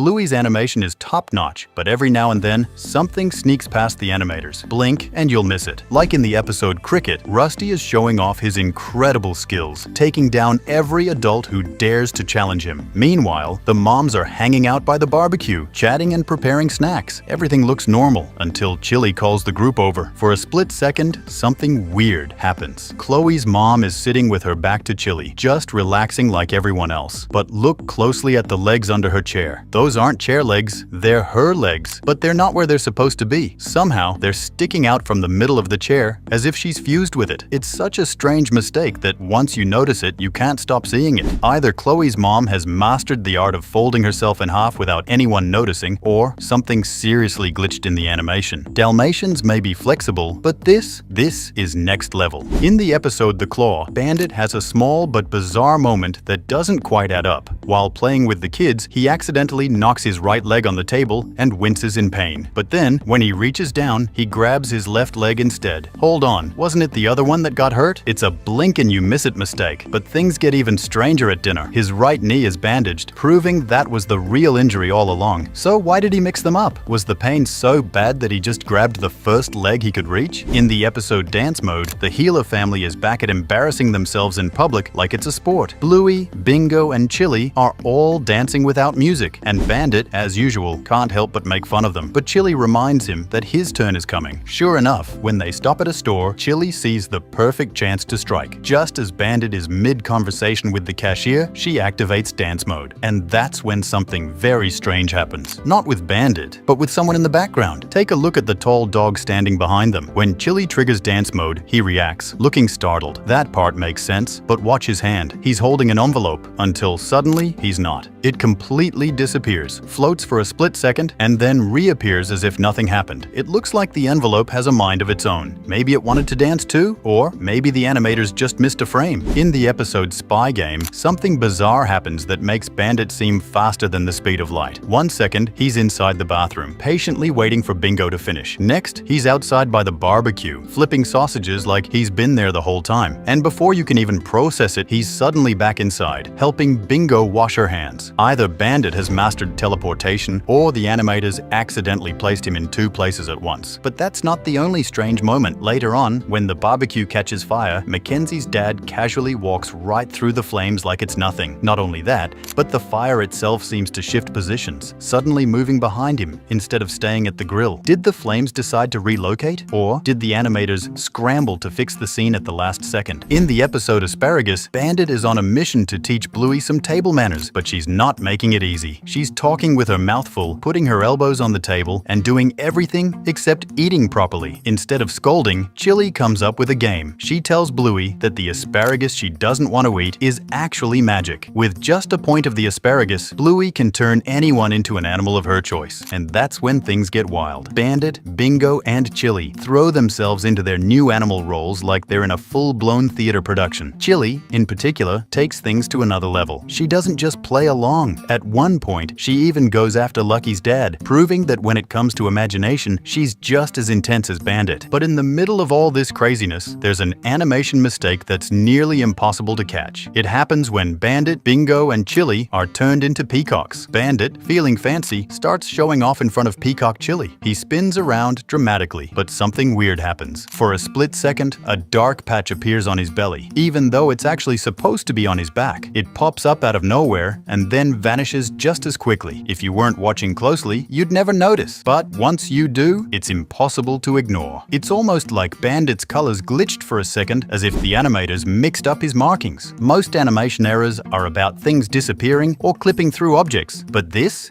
Bluey's animation is top-notch, but every now and then, something sneaks past the animators. Blink and you'll miss it. Like in the episode Cricket, Rusty is showing off his incredible skills, taking down every adult who dares to challenge him. Meanwhile, the moms are hanging out by the barbecue, chatting and preparing snacks. Everything looks normal until Chili calls the group over. For a split second, something weird happens. Chloe's mom is sitting with her back to Chili, just relaxing like everyone else. But look closely at the legs under her chair. Those aren't chair legs, they're her legs, but they're not where they're supposed to be. Somehow, they're sticking out from the middle of the chair as if she's fused with it. It's such a strange mistake that once you notice it, you can't stop seeing it. Either Chloe's mom has mastered the art of folding herself in half without anyone noticing, or something seriously glitched in the animation. Dalmatians may be flexible, but this is next level. In the episode The Claw, Bandit has a small but bizarre moment that doesn't quite add up. While playing with the kids, he accidentally knocks his right leg on the table and winces in pain. But then, when he reaches down, he grabs his left leg instead. Hold on, wasn't it the other one that got hurt? It's a blink and you miss it mistake. But things get even stranger at dinner. His right knee is bandaged, proving that was the real injury all along. So why did he mix them up? Was the pain so bad that he just grabbed the first leg he could reach? In the episode Dance Mode, the Healer family is back at embarrassing themselves in public like it's a sport. Bluey, Bingo, and Chili are all dancing without music, and Bandit, as usual, can't help but make fun of them. But Chili reminds him that his turn is coming. Sure enough, when they stop at a store, Chili sees the perfect chance to strike. Just as Bandit is mid-conversation with the cashier, she activates Dance Mode. And that's when something very strange happens. Not with Bandit, but with someone in the background. Take a look at the tall dog standing behind them. When Chili triggers Dance Mode, he reacts, looking startled. That part makes sense, but watch his hand. He's holding an envelope, until suddenly he's not. It completely disappears, floats for a split second, and then reappears as if nothing happened. It looks like the envelope has a mind of its own. Maybe it wanted to dance too, or maybe the animators just missed a frame. In the episode Spy Game, something bizarre happens that makes Bandit seem faster than the speed of light. 1 second, he's inside the bathroom, patiently waiting for Bingo to finish. Next, he's outside by the barbecue, flipping sausages like he's been there the whole time. And before you can even process it, he's suddenly back inside, helping Bingo wash her hands. Either Bandit has mastered teleportation, or the animators accidentally placed him in two places at once. But that's not the only strange moment. Later on, when the barbecue catches fire, Mackenzie's dad casually walks right through the flames like it's nothing. Not only that, but the fire itself seems to shift positions, suddenly moving behind him instead of staying at the grill. Did the flames decide to relocate? Or did the animators scramble to fix the scene at the last second? In the episode Asparagus, Bandit is on a mission to teach Bluey some table manners, but she's not making it easy. She's talking with her mouth full, putting her elbows on the table, and doing everything except eating properly. Instead of scolding, Chili comes up with a game. She tells Bluey that the asparagus she doesn't want to eat is actually magic. With just a point of the asparagus, Bluey can turn anyone into an animal of her choice. And that's when things get wild. Bandit, Bingo, and Chili throw themselves into their new animal roles like they're in a full-blown theater production. Chili, in particular, takes things to another level. She doesn't just play along. At one point, she even goes after Lucky's dad, proving that when it comes to imagination, she's just as intense as Bandit. But in the middle of all this craziness, there's an animation mistake that's nearly impossible to catch. It happens when Bandit, Bingo, and Chili are turned into peacocks. Bandit, feeling fancy, starts showing off in front of Peacock Chili. He spins around dramatically, but something weird happens. For a split second, a dark patch appears on his belly, even though it's actually supposed to be on his back. It pops up out of nowhere and then vanishes just as quickly. If you weren't watching closely, you'd never notice. But once you do, it's impossible to ignore. It's almost like Bandit's colors glitched for a second, as if the animators mixed up his markings. Most animation errors are about things disappearing or clipping through objects, but this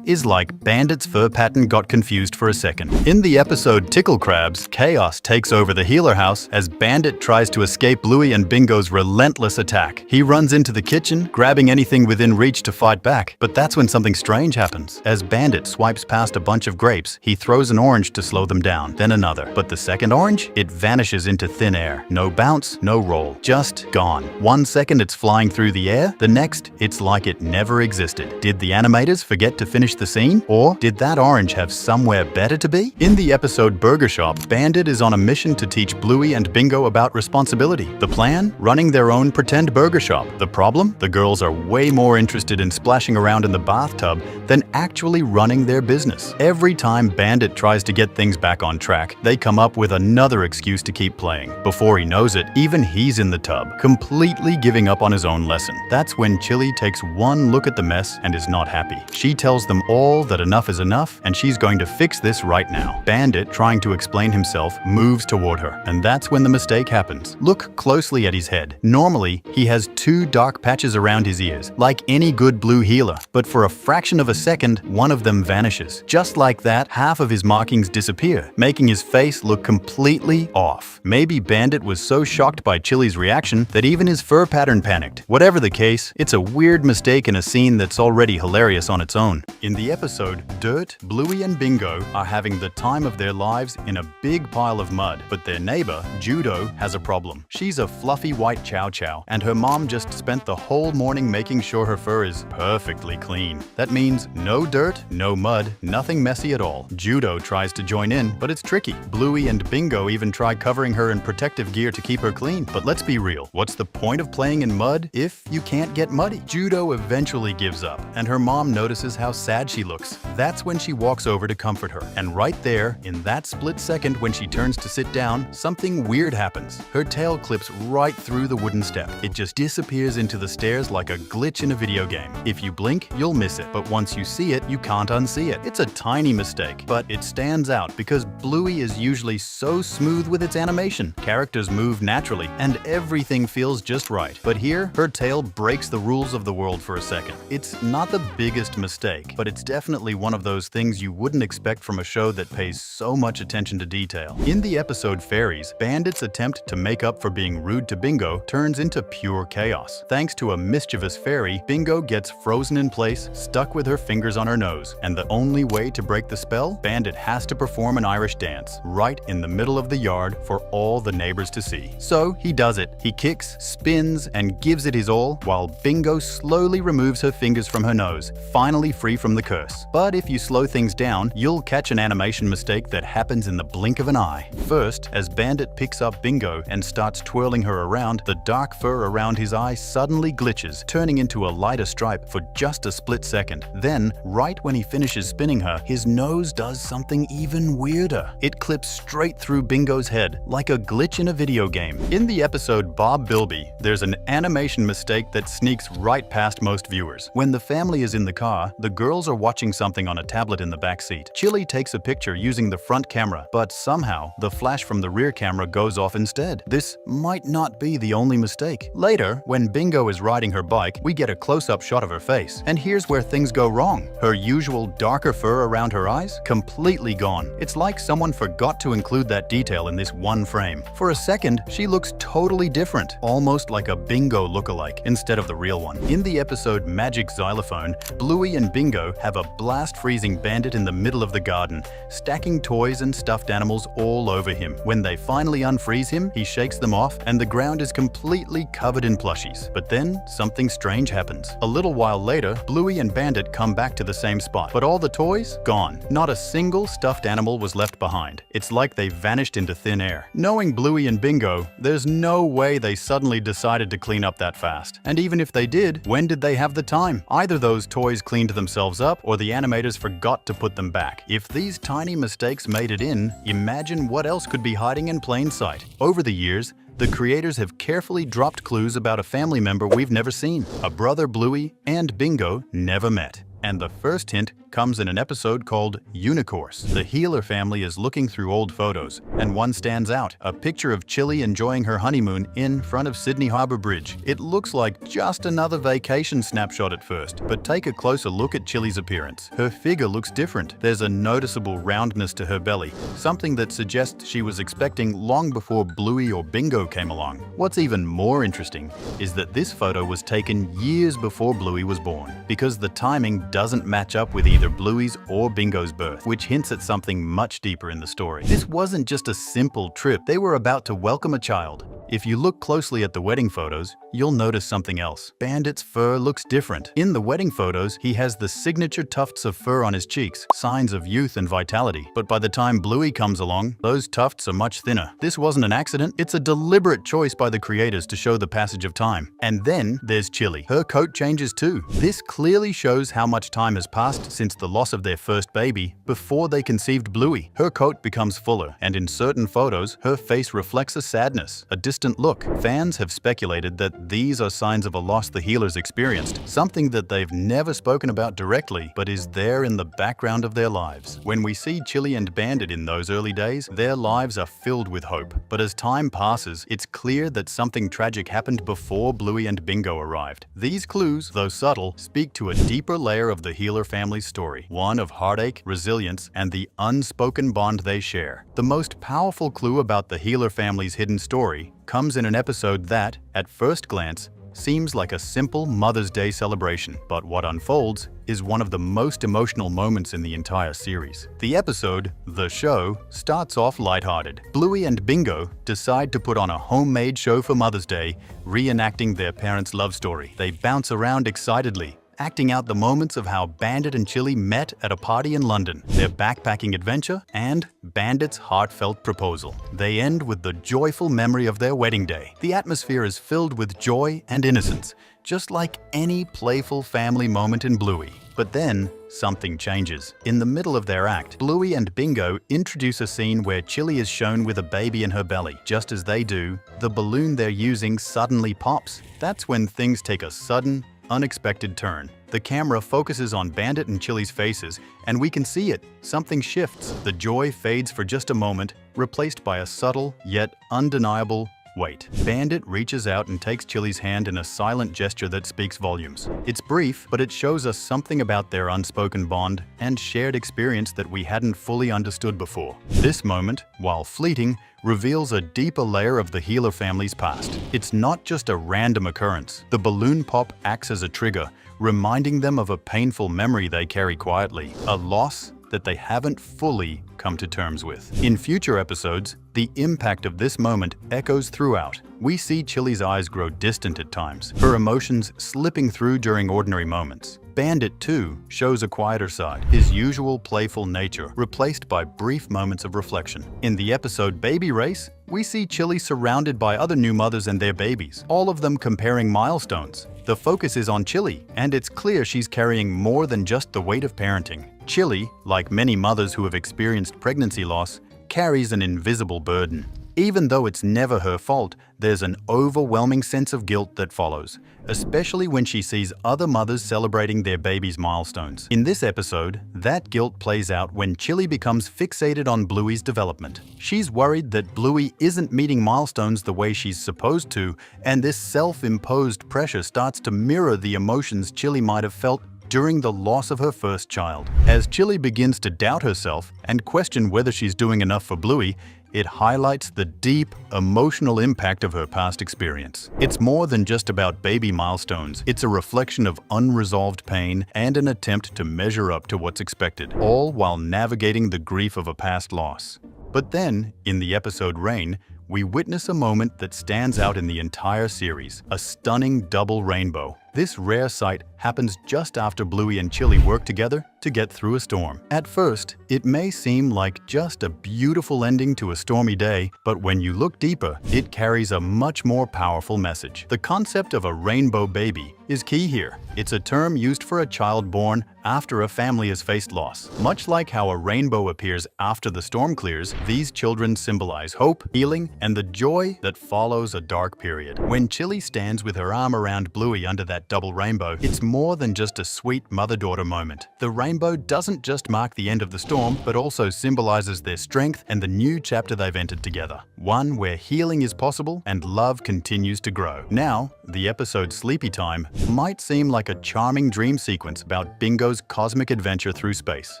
is like Bandit's fur pattern got confused for a second. In the episode Tickle Crabs, chaos takes over the Healer house as Bandit tries to escape Bluey and Bingo's relentless attack. He runs into the kitchen, grabbing anything within reach to fight back, but that's when something strange happens. As Bandit swipes past a bunch of grapes, he throws an orange to slow them down, then another. But the second orange? It vanishes into thin air. No bounce, no roll, just gone. 1 second it's flying through the air, the next it's like it never existed. Did the animators forget to finish the scene? Or did that orange have somewhere better to be? In the episode Burger Shop, Bandit is on a mission to teach Bluey and Bingo about responsibility. The plan? Running their own pretend burger shop. The problem? The girls are way more interested in splashing around in the bathtub bathtub than actually running their business. Every time Bandit tries to get things back on track, they come up with another excuse to keep playing. Before he knows it, even he's in the tub, completely giving up on his own lesson. That's when Chili takes one look at the mess and is not happy. She tells them all that enough is enough and she's going to fix this right now. Bandit, trying to explain himself, moves toward her, and that's when the mistake happens. Look closely at his head. Normally, he has two dark patches around his ears, like any good blue healer, but for a fraction of a second, one of them vanishes. Just like that, half of his markings disappear, making his face look completely off. Maybe Bandit was so shocked by Chili's reaction that even his fur pattern panicked. Whatever the case, it's a weird mistake in a scene that's already hilarious on its own. In the episode Dirt, Bluey and Bingo are having the time of their lives in a big pile of mud, but their neighbor, Judo, has a problem. She's a fluffy white chow chow, and her mom just spent the whole morning making sure her fur is perfectly clean. That means no dirt, no mud, nothing messy at all. Judo tries to join in, but it's tricky. Bluey and Bingo even try covering her in protective gear to keep her clean. But let's be real, what's the point of playing in mud if you can't get muddy? Judo eventually gives up, and her mom notices how sad she looks. That's when she walks over to comfort her. And right there, in that split second when she turns to sit down, something weird happens. Her tail clips right through the wooden step. It just disappears into the stairs like a glitch in a video game. If you blink, you'll miss it, but once you see it, you can't unsee it. It's a tiny mistake, but it stands out because Bluey is usually so smooth with its animation. Characters move naturally, and everything feels just right. But here, her tail breaks the rules of the world for a second. It's not the biggest mistake, but it's definitely one of those things you wouldn't expect from a show that pays so much attention to detail. In the episode Fairies, Bandit's attempt to make up for being rude to Bingo turns into pure chaos. Thanks to a mischievous fairy, Bingo gets frozen in place, stuck with her fingers on her nose. And the only way to break the spell? Bandit has to perform an Irish dance, right in the middle of the yard for all the neighbors to see. So he does it. He kicks, spins, and gives it his all, while Bingo slowly removes her fingers from her nose, finally free from the curse. But if you slow things down, you'll catch an animation mistake that happens in the blink of an eye. First, as Bandit picks up Bingo and starts twirling her around, the dark fur around his eye suddenly glitches, turning into a lighter stripe for just a split second. Then, right when he finishes spinning her, his nose does something even weirder. It clips straight through Bingo's head, like a glitch in a video game. In the episode Bob Bilby, there's an animation mistake that sneaks right past most viewers. When the family is in the car, the girls are watching something on a tablet in the back seat. Chili takes a picture using the front camera, but somehow the flash from the rear camera goes off instead. This might not be the only mistake. Later, when Bingo is riding her bike, we get a close-up shot of her face. And here's where things go wrong. Her usual darker fur around her eyes, completely gone. It's like someone forgot to include that detail in this one frame. For a second, she looks totally different, almost like a Bingo lookalike instead of the real one. In the episode Magic Xylophone, Bluey and Bingo have a blast-freezing Bandit in the middle of the garden, stacking toys and stuffed animals all over him. When they finally unfreeze him, he shakes them off and the ground is completely covered in plushies. But then, something strange happens. A little while later, Bluey and Bandit come back to the same spot, but all the toys? Gone. Not a single stuffed animal was left behind. It's like they vanished into thin air. Knowing Bluey and Bingo, there's no way they suddenly decided to clean up that fast. And even if they did, when did they have the time? Either those toys cleaned themselves up, or the animators forgot to put them back. If these tiny mistakes made it in, imagine what else could be hiding in plain sight. Over the years, the creators have carefully dropped clues about a family member we've never seen. A brother Bluey and Bingo never met. And the first hint comes in an episode called Unicorse. The Healer family is looking through old photos, and one stands out, a picture of Chili enjoying her honeymoon in front of Sydney Harbour Bridge. It looks like just another vacation snapshot at first, but take a closer look at Chili's appearance. Her figure looks different. There's a noticeable roundness to her belly, something that suggests she was expecting long before Bluey or Bingo came along. What's even more interesting is that this photo was taken years before Bluey was born, because the timing doesn't match up with either Bluey's or Bingo's birth, which hints at something much deeper in the story. This wasn't just a simple trip. They were about to welcome a child. If you look closely at the wedding photos, you'll notice something else. Bandit's fur looks different. In the wedding photos, he has the signature tufts of fur on his cheeks, signs of youth and vitality. But by the time Bluey comes along, those tufts are much thinner. This wasn't an accident, it's a deliberate choice by the creators to show the passage of time. And then there's Chili. Her coat changes too. This clearly shows how much time has passed since the loss of their first baby before they conceived Bluey. Her coat becomes fuller, and in certain photos, her face reflects a sadness, a distant look. Fans have speculated that these are signs of a loss the healers experienced, something that they've never spoken about directly, but is there in the background of their lives. When we see Chili and Bandit in those early days, their lives are filled with hope. But as time passes, it's clear that something tragic happened before Bluey and Bingo arrived. These clues, though subtle, speak to a deeper layer of the healer family's story, one of heartache, resilience, and the unspoken bond they share. The most powerful clue about the healer family's hidden story comes in an episode that, at first glance, seems like a simple Mother's Day celebration, but what unfolds is one of the most emotional moments in the entire series. The episode, The Show, starts off lighthearted. Bluey and Bingo decide to put on a homemade show for Mother's Day, reenacting their parents' love story. They bounce around excitedly, acting out the moments of how Bandit and Chili met at a party in London, their backpacking adventure, and Bandit's heartfelt proposal. They end with the joyful memory of their wedding day. The atmosphere is filled with joy and innocence, just like any playful family moment in Bluey. But then, something changes. In the middle of their act, Bluey and Bingo introduce a scene where Chili is shown with a baby in her belly. Just as they do, the balloon they're using suddenly pops. That's when things take a sudden, unexpected turn. The camera focuses on Bandit and Chili's faces, and we can see it. Something shifts. The joy fades for just a moment, replaced by a subtle yet undeniable wait. Bandit reaches out and takes Chili's hand in a silent gesture that speaks volumes. It's brief, but it shows us something about their unspoken bond and shared experience that we hadn't fully understood before. This moment, while fleeting, reveals a deeper layer of the healer family's past. It's not just a random occurrence. The balloon pop acts as a trigger, reminding them of a painful memory they carry quietly, a loss that they haven't fully come to terms with. In future episodes, the impact of this moment echoes throughout. We see Chili's eyes grow distant at times, her emotions slipping through during ordinary moments. Bandit, too, shows a quieter side, his usual playful nature replaced by brief moments of reflection. In the episode Baby Race, we see Chili surrounded by other new mothers and their babies, all of them comparing milestones. The focus is on Chili, and it's clear she's carrying more than just the weight of parenting. Chili, like many mothers who have experienced pregnancy loss, carries an invisible burden. Even though it's never her fault, there's an overwhelming sense of guilt that follows, especially when she sees other mothers celebrating their baby's milestones. In this episode, that guilt plays out when Chili becomes fixated on Bluey's development. She's worried that Bluey isn't meeting milestones the way she's supposed to, and this self-imposed pressure starts to mirror the emotions Chili might have felt during the loss of her first child. As Chili begins to doubt herself and question whether she's doing enough for Bluey, it highlights the deep, emotional impact of her past experience. It's more than just about baby milestones. It's a reflection of unresolved pain and an attempt to measure up to what's expected, all while navigating the grief of a past loss. But then, in the episode Rain, we witness a moment that stands out in the entire series, a stunning double rainbow. This rare sight happens just after Bluey and Chili work together to get through a storm. At first, it may seem like just a beautiful ending to a stormy day, but when you look deeper, it carries a much more powerful message. The concept of a rainbow baby is key here. It's a term used for a child born after a family has faced loss. Much like how a rainbow appears after the storm clears, these children symbolize hope, healing, and the joy that follows a dark period. When Chili stands with her arm around Bluey under that double rainbow, it's more than just a sweet mother-daughter moment. The rainbow doesn't just mark the end of the storm, but also symbolizes their strength and the new chapter they've entered together. One where healing is possible and love continues to grow. Now, the episode Sleepy Time might seem like a charming dream sequence about Bingo's cosmic adventure through space,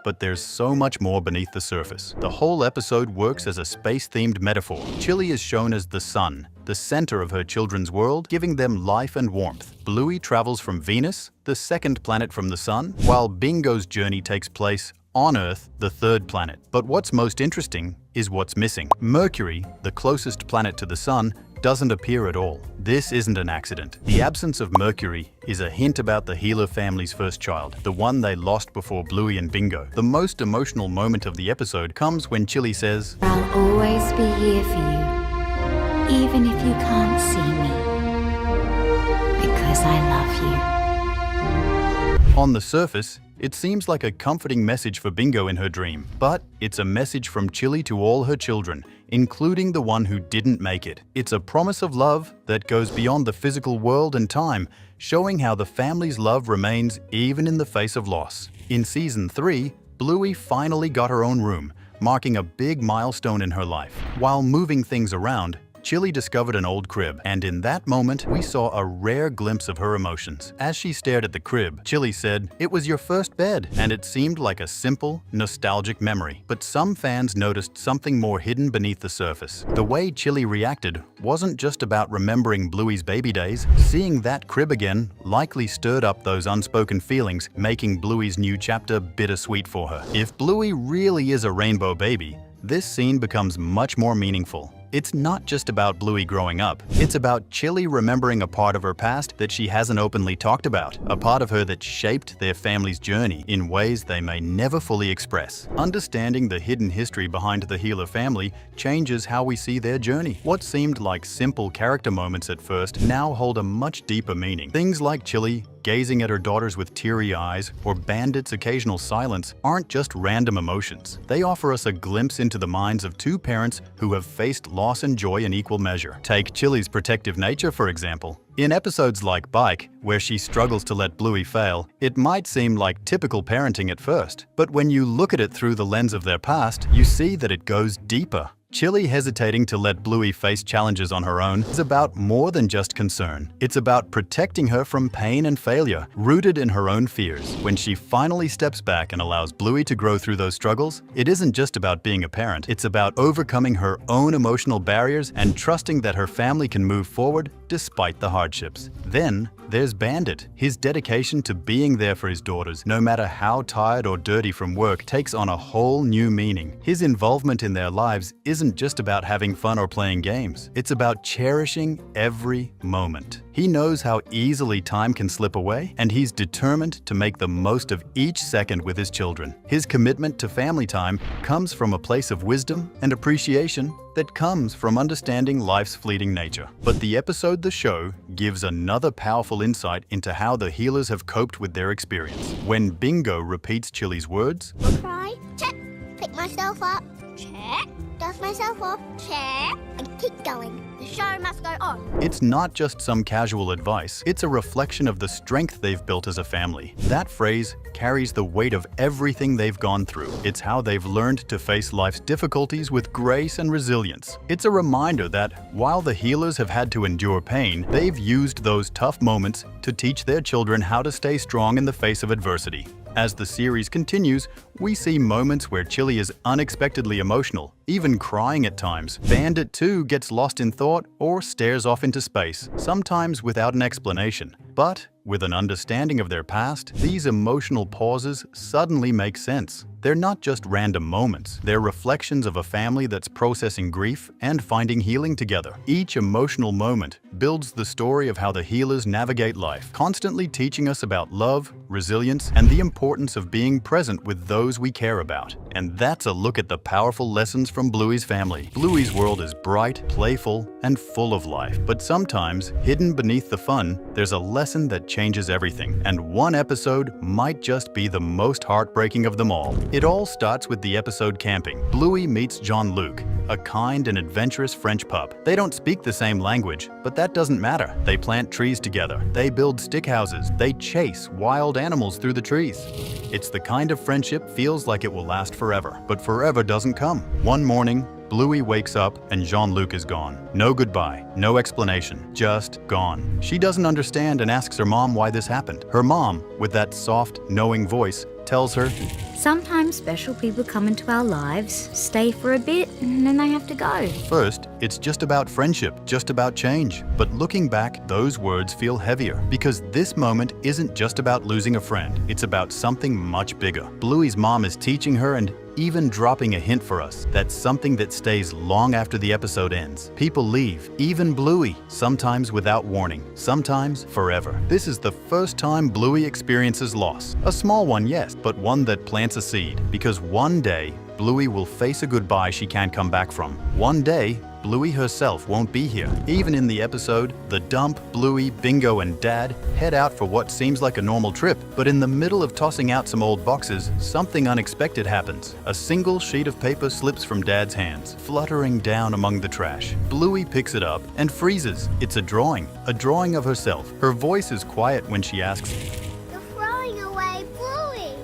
but there's so much more beneath the surface. The whole episode works as a space-themed metaphor. Chili is shown as the sun, the center of her children's world, giving them life and warmth. Bluey travels from Venus, the second planet from the sun, while Bingo's journey takes place on Earth, the third planet. But what's most interesting is what's missing. Mercury, the closest planet to the sun, doesn't appear at all. This isn't an accident. The absence of Mercury is a hint about the Healer family's first child, the one they lost before Bluey and Bingo. The most emotional moment of the episode comes when Chili says, "I'll always be here for you, even if you can't see me, because I love you." On the surface, it seems like a comforting message for Bingo in her dream, but it's a message from Chili to all her children, including the one who didn't make it. It's a promise of love that goes beyond the physical world and time, showing how the family's love remains even in the face of loss. In Season 3, Bluey finally got her own room, marking a big milestone in her life. While moving things around, Chili discovered an old crib, and in that moment, we saw a rare glimpse of her emotions. As she stared at the crib, Chili said, "It was your first bed," and it seemed like a simple, nostalgic memory. But some fans noticed something more hidden beneath the surface. The way Chili reacted wasn't just about remembering Bluey's baby days. Seeing that crib again likely stirred up those unspoken feelings, making Bluey's new chapter bittersweet for her. If Bluey really is a rainbow baby, this scene becomes much more meaningful. It's not just about Bluey growing up. It's about Chili remembering a part of her past that she hasn't openly talked about, a part of her that shaped their family's journey in ways they may never fully express. Understanding the hidden history behind the Healer family changes how we see their journey. What seemed like simple character moments at first now hold a much deeper meaning. Things like Chili gazing at her daughters with teary eyes, or Bandit's occasional silence aren't just random emotions. They offer us a glimpse into the minds of two parents who have faced loss and joy in equal measure. Take Chili's protective nature, for example. In episodes like Bike, where she struggles to let Bluey fail, it might seem like typical parenting at first. But when you look at it through the lens of their past, you see that it goes deeper. Chili hesitating to let Bluey face challenges on her own is about more than just concern. It's about protecting her from pain and failure, rooted in her own fears. When she finally steps back and allows Bluey to grow through those struggles, it isn't just about being a parent. It's about overcoming her own emotional barriers and trusting that her family can move forward despite the hardships. Then, there's Bandit. His dedication to being there for his daughters, no matter how tired or dirty from work, takes on a whole new meaning. His involvement in their lives isn't just about having fun or playing games. It's about cherishing every moment. He knows how easily time can slip away, and he's determined to make the most of each second with his children. His commitment to family time comes from a place of wisdom and appreciation that comes from understanding life's fleeting nature. But the episode The Show gives another powerful insight into how the Healers have coped with their experience. When Bingo repeats Chili's words, Cry, check, pick myself up, check, dust myself off, check, and keep going. The show must go on. It's not just some casual advice, it's a reflection of the strength they've built as a family. That phrase carries the weight of everything they've gone through. It's how they've learned to face life's difficulties with grace and resilience. It's a reminder that while the Healers have had to endure pain, they've used those tough moments to teach their children how to stay strong in the face of adversity. As the series continues, we see moments where Chili is unexpectedly emotional, even crying at times. Bandit too gets lost in thought or stares off into space, sometimes without an explanation. But with an understanding of their past, these emotional pauses suddenly make sense. They're not just random moments, they're reflections of a family that's processing grief and finding healing together. Each emotional moment builds the story of how the Healers navigate life, constantly teaching us about love, resilience, and the importance of being present with those we care about. And that's a look at the powerful lessons from Bluey's family. Bluey's world is bright, playful, and full of life. But sometimes, hidden beneath the fun, there's a lesson that changes everything. And one episode might just be the most heartbreaking of them all. It all starts with the episode Camping. Bluey meets Jean-Luc, a kind and adventurous French pup. They don't speak the same language, but that doesn't matter. They plant trees together. They build stick houses. They chase wild animals through the trees. It's the kind of friendship feels like it will last forever, but forever doesn't come. One morning, Bluey wakes up and Jean-Luc is gone. No goodbye, no explanation, just gone. She doesn't understand and asks her mom why this happened. Her mom, with that soft, knowing voice, tells her, Sometimes special people come into our lives, stay for a bit, and then they have to go. First, it's just about friendship, just about change. But looking back, those words feel heavier because this moment isn't just about losing a friend. It's about something much bigger. Bluey's mom is teaching her and even dropping a hint for us that's something that stays long after the episode ends. People leave, even Bluey, sometimes without warning, sometimes forever. This is the first time Bluey experiences loss. A small one, yes, but one that plants a seed, because one day, Bluey will face a goodbye she can't come back from. One day, Bluey herself won't be here. Even in the episode, the Dump, Bluey, Bingo, and Dad head out for what seems like a normal trip, but in the middle of tossing out some old boxes, something unexpected happens. A single sheet of paper slips from Dad's hands, fluttering down among the trash. Bluey picks it up and freezes. It's a drawing of herself. Her voice is quiet when she asks, You're throwing away Bluey.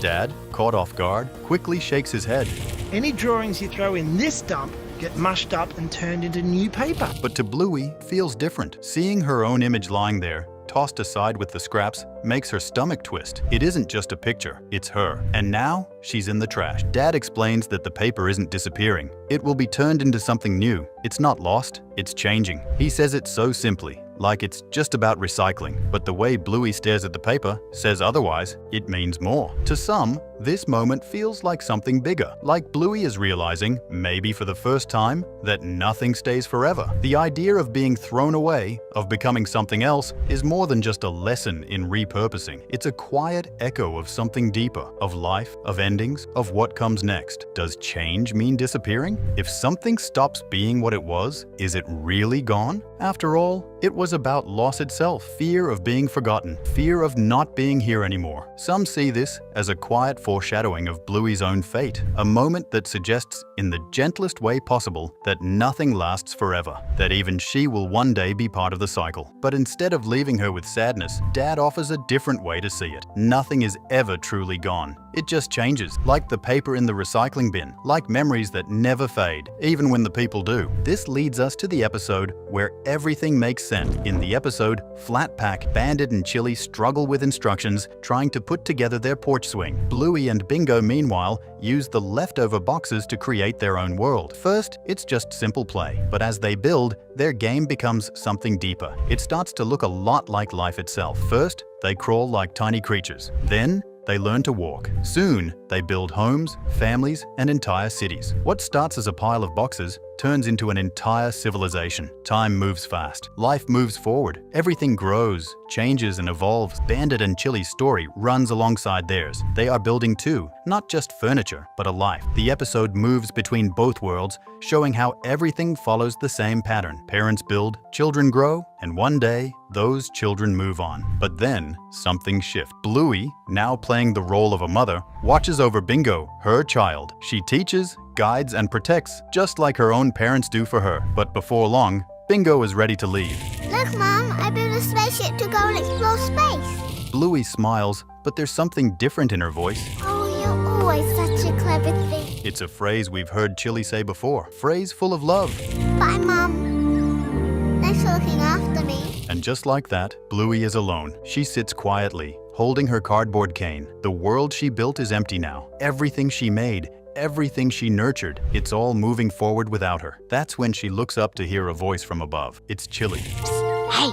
Dad, caught off guard, quickly shakes his head. Any drawings you throw in this dump get mushed up and turned into new paper. But to Bluey, feels different. Seeing her own image lying there, tossed aside with the scraps, makes her stomach twist. It isn't just a picture, it's her. And now, she's in the trash. Dad explains that the paper isn't disappearing. It will be turned into something new. It's not lost, it's changing. He says it so simply, like it's just about recycling. But the way Bluey stares at the paper says otherwise. It means more. To some, this moment feels like something bigger, like Bluey is realizing, maybe for the first time, that nothing stays forever. The idea of being thrown away, of becoming something else, is more than just a lesson in repurposing. It's a quiet echo of something deeper, of life, of endings, of what comes next. Does change mean disappearing? If something stops being what it was, is it really gone? After all, it was about loss itself, fear of being forgotten, fear of not being here anymore. Some see this as a quiet foreshadowing of Bluey's own fate, a moment that suggests in the gentlest way possible that nothing lasts forever, that even she will one day be part of the cycle. But instead of leaving her with sadness, Dad offers a different way to see it. Nothing is ever truly gone. It just changes, like the paper in the recycling bin, like memories that never fade, even when the people do. This leads us to the episode where everything makes sense. In the episode, Flat Pack, Bandit, and Chili struggle with instructions, trying to put together their porch swing. Bluey and Bingo, meanwhile, use the leftover boxes to create their own world. First, it's just simple play, but as they build, their game becomes something deeper. It starts to look a lot like life itself. First, they crawl like tiny creatures. Then, they learn to walk. Soon, they build homes, families, and entire cities. What starts as a pile of boxes turns into an entire civilization. Time moves fast. Life moves forward. Everything grows, changes, and evolves. Bandit and Chili's story runs alongside theirs. They are building too, not just furniture, but a life. The episode moves between both worlds, showing how everything follows the same pattern. Parents build, children grow, and one day, those children move on. But then, something shifts. Bluey, now playing the role of a mother, watches over Bingo, her child. She teaches, guides, and protects, just like her own parents do for her. But before long, Bingo is ready to leave. Look, Mom, I built a spaceship to go and explore space. Bluey smiles, but there's something different in her voice. Oh, you're always such a clever thing. It's a phrase we've heard Chili say before. Phrase full of love. Bye, Mom. Thanks for looking after me. And just like that, Bluey is alone. She sits quietly, holding her cardboard cane. The world she built is empty now. Everything she made, everything she nurtured, it's all moving forward without her. That's when she looks up to hear a voice from above. It's Chili. Hey!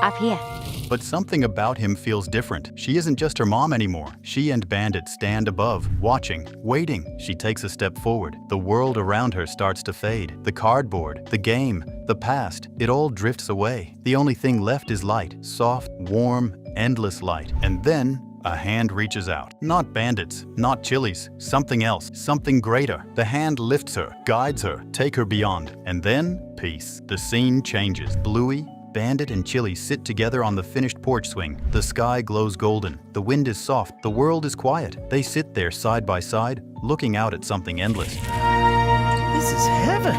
Up here. But something about him feels different. She isn't just her mom anymore. She and Bandit stand above, watching, waiting. She takes a step forward. The world around her starts to fade. The cardboard, the game, the past, it all drifts away. The only thing left is light, soft, warm, endless light. And then, a hand reaches out. Not Bandit's, not Chili's, something else, something greater. The hand lifts her, guides her, take her beyond. And then, peace. The scene changes. Bluey, Bandit, and Chili sit together on the finished porch swing. The sky glows golden. The wind is soft. The world is quiet. They sit there side by side, looking out at something endless. This is heaven.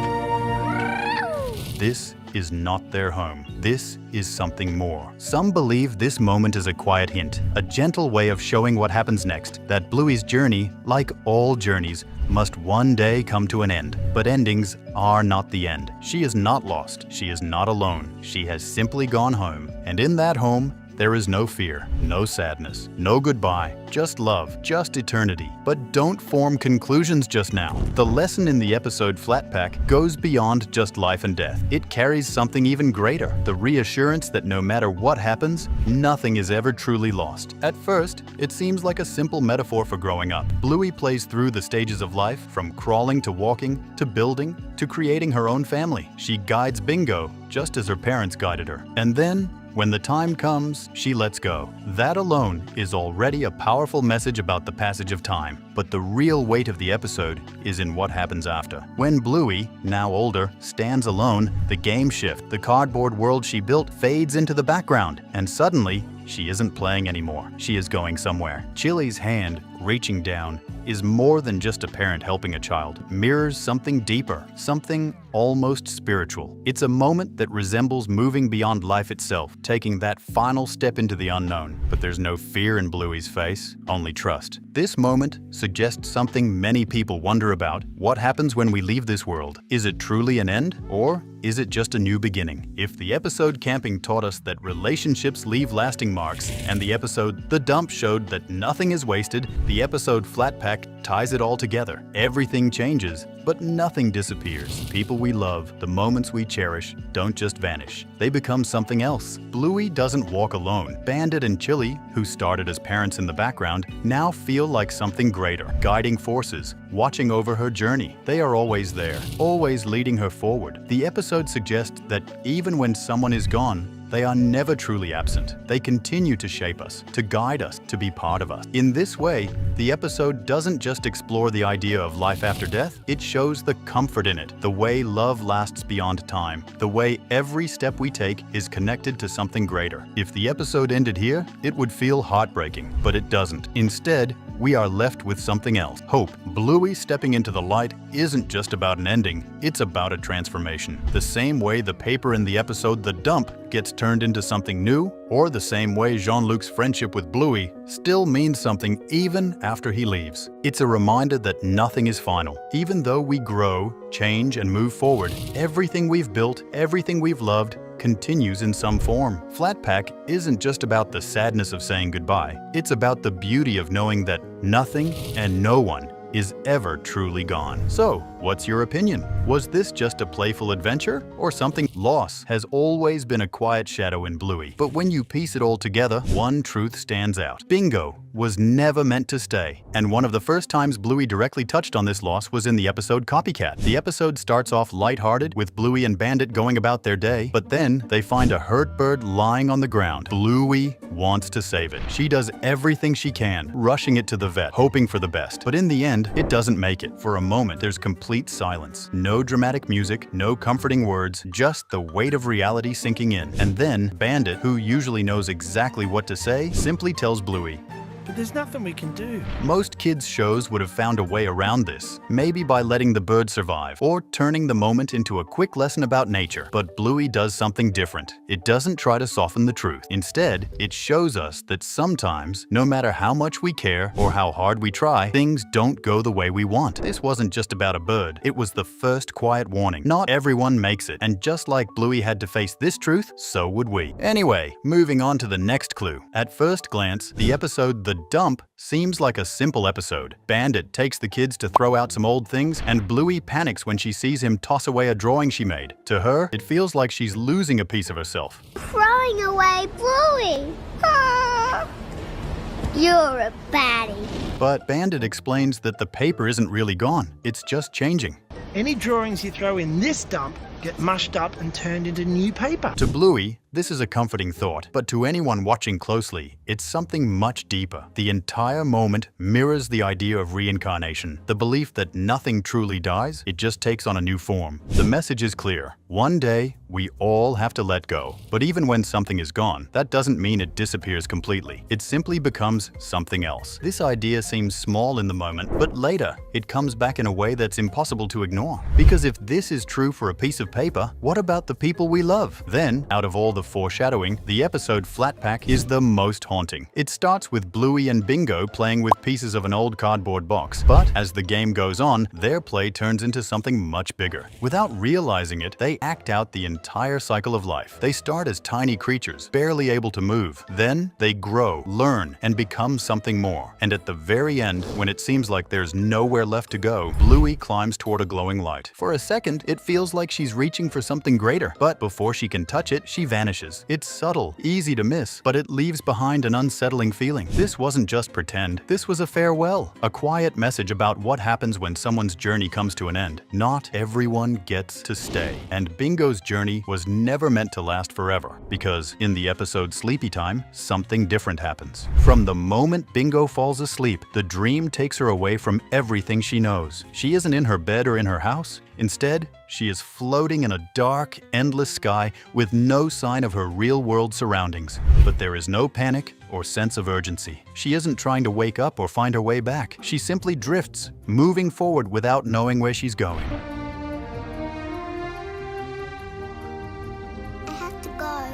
This is not their home. This is something more. Some believe this moment is a quiet hint, a gentle way of showing what happens next, that Bluey's journey, like all journeys, must one day come to an end. But endings are not the end. She is not lost. She is not alone. She has simply gone home. And in that home, there is no fear, no sadness, no goodbye, just love, just eternity. But don't form conclusions just now. The lesson in the episode Flat Pack goes beyond just life and death. It carries something even greater, the reassurance that no matter what happens, nothing is ever truly lost. At first, it seems like a simple metaphor for growing up. Bluey plays through the stages of life, from crawling to walking, to building, to creating her own family. She guides Bingo, just as her parents guided her. And then, when the time comes, she lets go. That alone is already a powerful message about the passage of time. But the real weight of the episode is in what happens after. When Bluey, now older, stands alone, the game shifts. The cardboard world she built fades into the background, and suddenly, she isn't playing anymore. She is going somewhere. Chili's hand, reaching down, is more than just a parent helping a child. It mirrors something deeper, something almost spiritual. It's a moment that resembles moving beyond life itself, taking that final step into the unknown. But there's no fear in Bluey's face, only trust. This moment suggests something many people wonder about. What happens when we leave this world? Is it truly an end, or is it just a new beginning? If the episode Camping taught us that relationships leave lasting marks, and the episode The Dump showed that nothing is wasted, the episode Flat Pack ties it all together. Everything changes, but nothing disappears. People we love, the moments we cherish, don't just vanish. They become something else. Bluey doesn't walk alone. Bandit and Chili, who started as parents in the background, now feel like something greater, guiding forces, watching over her journey. They are always there, always leading her forward. The episode suggests that even when someone is gone, they are never truly absent. They continue to shape us, to guide us, to be part of us. In this way, the episode doesn't just explore the idea of life after death, it shows the comfort in it, the way love lasts beyond time, the way every step we take is connected to something greater. If the episode ended here, it would feel heartbreaking, but it doesn't. Instead, we are left with something else. Hope. Bluey stepping into the light isn't just about an ending, it's about a transformation. The same way the paper in the episode The Dump gets turned into something new, or the same way Jean-Luc's friendship with Bluey still means something even after he leaves. It's a reminder that nothing is final. Even though we grow, change, and move forward, everything we've built, everything we've loved, continues in some form. Flat Pack isn't just about the sadness of saying goodbye. It's about the beauty of knowing that nothing and no one is ever truly gone. So, what's your opinion? Was this just a playful adventure or something? Loss has always been a quiet shadow in Bluey, but when you piece it all together, one truth stands out. Bingo was never meant to stay, and one of the first times Bluey directly touched on this loss was in the episode Copycat. The episode starts off lighthearted with Bluey and Bandit going about their day, but then they find a hurt bird lying on the ground. Bluey wants to save it. She does everything she can, rushing it to the vet, hoping for the best. But in the end, it doesn't make it. For a moment, there's complete silence. No dramatic music, no comforting words, just the weight of reality sinking in. And then, Bandit, who usually knows exactly what to say, simply tells Bluey, But there's nothing we can do. most kids' shows would have found a way around this, maybe by letting the bird survive, or turning the moment into a quick lesson about nature. But Bluey does something different. It doesn't try to soften the truth. Instead, it shows us that sometimes, no matter how much we care or how hard we try, things don't go the way we want. This wasn't just about a bird. It was the first quiet warning. Not everyone makes it, and just like Bluey had to face this truth, so would we. Anyway, moving on to the next clue. At first glance, the episode The Dump seems like a simple episode. Bandit takes the kids to throw out some old things, and Bluey panics when she sees him toss away a drawing she made. To her, it feels like she's losing a piece of herself. Throwing away Bluey. Ah. You're a baddie. But Bandit explains that the paper isn't really gone, it's just changing. Any drawings you throw in this dump get mushed up and turned into new paper. To Bluey, this is a comforting thought, but to anyone watching closely, it's something much deeper. The entire moment mirrors the idea of reincarnation, the belief that nothing truly dies, it just takes on a new form. The message is clear. One day, we all have to let go. But even when something is gone, that doesn't mean it disappears completely. It simply becomes something else. This idea seems small in the moment, but later, it comes back in a way that's impossible to ignore. Because if this is true for a piece of of paper, what about the people we love? Then, out of all the foreshadowing, the episode Flat Pack is the most haunting. It starts with Bluey and Bingo playing with pieces of an old cardboard box, but as the game goes on, their play turns into something much bigger. Without realizing it, they act out the entire cycle of life. They start as tiny creatures, barely able to move. Then, they grow, learn, and become something more. And at the very end, when it seems like there's nowhere left to go, Bluey climbs toward a glowing light. For a second, it feels like she's reaching for something greater, but before she can touch it, she vanishes. It's subtle, easy to miss, but it leaves behind an unsettling feeling. This wasn't just pretend, this was a farewell, a quiet message about what happens when someone's journey comes to an end. Not everyone gets to stay, and Bingo's journey was never meant to last forever, because in the episode Sleepy Time, something different happens. From the moment Bingo falls asleep, the dream takes her away from everything she knows. She isn't in her bed or in her house. Instead, she is floating in a dark, endless sky with no sign of her real-world surroundings. But there is no panic or sense of urgency. She isn't trying to wake up or find her way back. She simply drifts, moving forward without knowing where she's going. I have to go.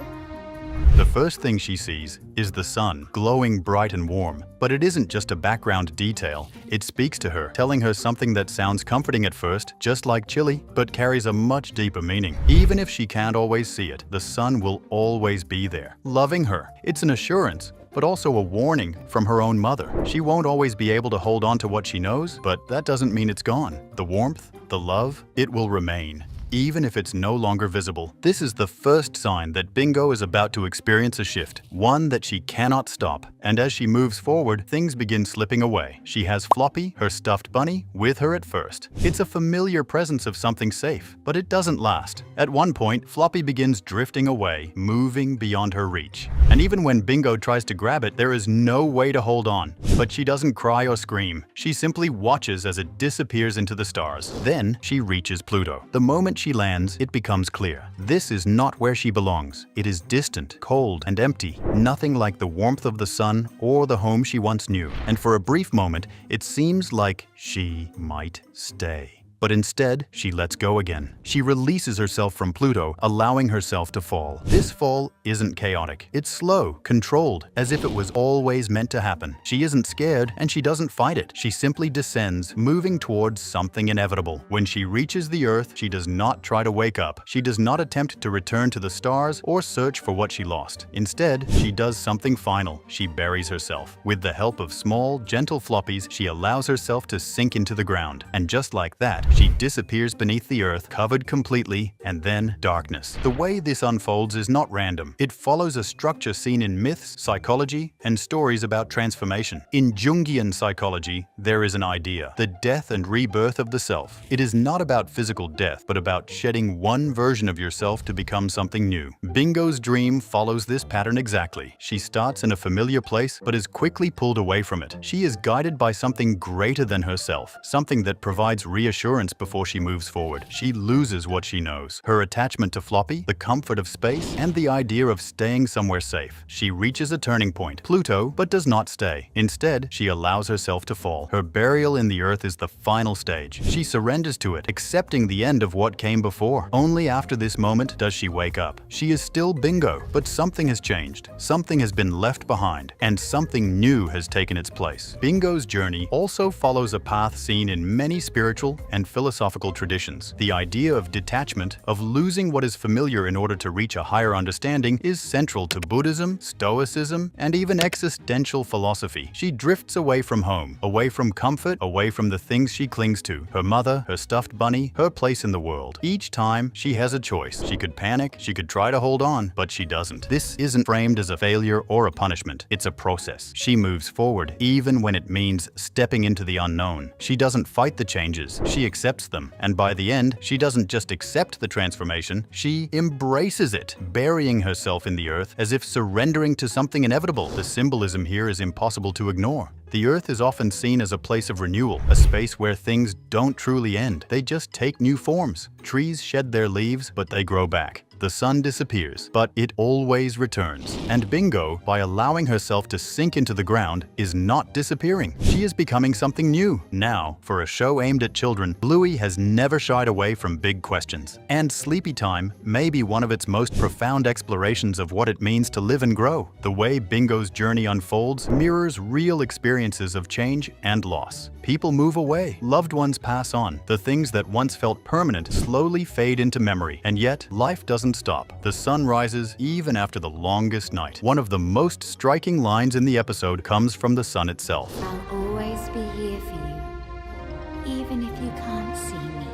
The first thing she sees is the sun, glowing bright and warm. But it isn't just a background detail. It speaks to her, telling her something that sounds comforting at first, just like chilly, but carries a much deeper meaning. Even if she can't always see it, the sun will always be there, loving her. It's an assurance, but also a warning from her own mother. She won't always be able to hold on to what she knows, but that doesn't mean it's gone. The warmth, the love, it will remain, even if it's no longer visible. This is the first sign that Bingo is about to experience a shift, one that she cannot stop. And as she moves forward, things begin slipping away. She has Floppy, her stuffed bunny, with her at first. It's a familiar presence of something safe, but it doesn't last. At one point, Floppy begins drifting away, moving beyond her reach. And even when Bingo tries to grab it, there is no way to hold on. But she doesn't cry or scream. She simply watches as it disappears into the stars. Then she reaches Pluto. The moment she lands, it becomes clear. This is not where she belongs. It is distant, cold, and empty. Nothing like the warmth of the sun or the home she once knew. And for a brief moment, it seems like she might stay. But instead, she lets go again. She releases herself from Pluto, allowing herself to fall. This fall isn't chaotic. It's slow, controlled, as if it was always meant to happen. She isn't scared, and she doesn't fight it. She simply descends, moving towards something inevitable. When she reaches the Earth, she does not try to wake up. She does not attempt to return to the stars or search for what she lost. Instead, she does something final. She buries herself. With the help of small, gentle floppies, she allows herself to sink into the ground. And just like that, she disappears beneath the earth, covered completely, and then darkness. The way this unfolds is not random. It follows a structure seen in myths, psychology, and stories about transformation. In Jungian psychology, there is an idea: the death and rebirth of the self. It is not about physical death, but about shedding one version of yourself to become something new. Bingo's dream follows this pattern exactly. She starts in a familiar place, but is quickly pulled away from it. She is guided by something greater than herself, something that provides reassurance before she moves forward. She loses what she knows: her attachment to Floppy, the comfort of space, and the idea of staying somewhere safe. She reaches a turning point, Pluto, but does not stay. Instead, she allows herself to fall. Her burial in the earth is the final stage. She surrenders to it, accepting the end of what came before. Only after this moment does she wake up. She is still Bingo, but something has changed. Something has been left behind, and something new has taken its place. Bingo's journey also follows a path seen in many spiritual and philosophical traditions. The idea of detachment, of losing what is familiar in order to reach a higher understanding, is central to Buddhism, Stoicism, and even existential philosophy. She drifts away from home, away from comfort, away from the things she clings to: her mother, her stuffed bunny, her place in the world. Each time, she has a choice. She could panic, she could try to hold on, but she doesn't. This isn't framed as a failure or a punishment. It's a process. She moves forward, even when it means stepping into the unknown. She doesn't fight the changes. She accepts them, and by the end, she doesn't just accept the transformation, she embraces it, burying herself in the earth as if surrendering to something inevitable. The symbolism here is impossible to ignore. The earth is often seen as a place of renewal, a space where things don't truly end. They just take new forms. Trees shed their leaves, but they grow back. The sun disappears, but it always returns. And Bingo, by allowing herself to sink into the ground, is not disappearing. She is becoming something new. Now, for a show aimed at children, Bluey has never shied away from big questions. And Sleepy Time may be one of its most profound explorations of what it means to live and grow. The way Bingo's journey unfolds mirrors real experiences of change and loss. People move away, loved ones pass on. The things that once felt permanent slowly fade into memory. And yet, life doesn't stop. The sun rises even after the longest night. One of the most striking lines in the episode comes from the sun itself. I'll always be here for you, even if you can't see me.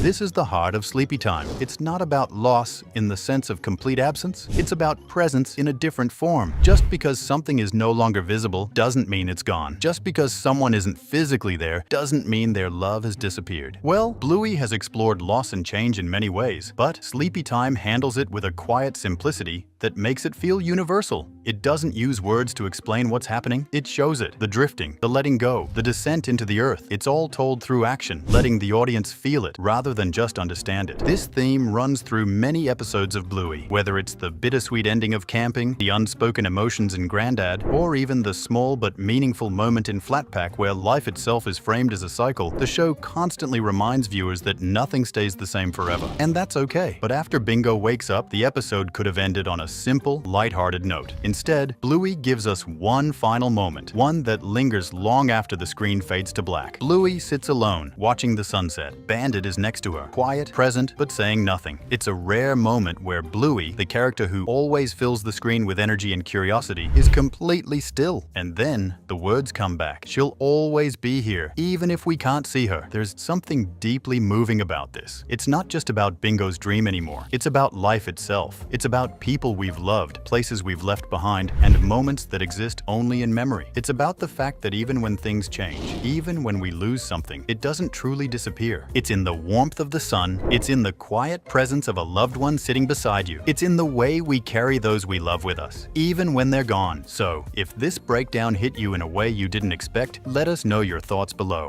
This is the heart of Sleepy Time. It's not about loss in the sense of complete absence. It's about presence in a different form. Just because something is no longer visible doesn't mean it's gone. Just because someone isn't physically there doesn't mean their love has disappeared. Well, Bluey has explored loss and change in many ways, but Sleepy Time handles it with a quiet simplicity that makes it feel universal. It doesn't use words to explain what's happening. It shows it. The drifting, the letting go, the descent into the earth. It's all told through action, letting the audience feel it rather than just understand it. This theme runs through many episodes of Bluey, whether it's the bittersweet ending of Camping, the unspoken emotions in Grandad, or even the small but meaningful moment in Flatpack where life itself is framed as a cycle. The show constantly reminds viewers that nothing stays the same forever. And that's okay. But after Bingo wakes up, the episode could have ended on a simple, lighthearted note. Instead, Bluey gives us one final moment, one that lingers long after the screen fades to black. Bluey sits alone, watching the sunset. Bandit is next to her, quiet, present, but saying nothing. It's a rare moment where Bluey, the character who always fills the screen with energy and curiosity, is completely still. And then the words come back. She'll always be here, even if we can't see her. There's something deeply moving about this. It's not just about Bingo's dream anymore. It's about life itself. It's about people we've loved, places we've left behind, and moments that exist only in memory. It's about the fact that even when things change, even when we lose something, it doesn't truly disappear. It's in the warmth of the sun, it's in the quiet presence of a loved one sitting beside you. It's in the way we carry those we love with us, even when they're gone. So, if this breakdown hit you in a way you didn't expect, let us know your thoughts below.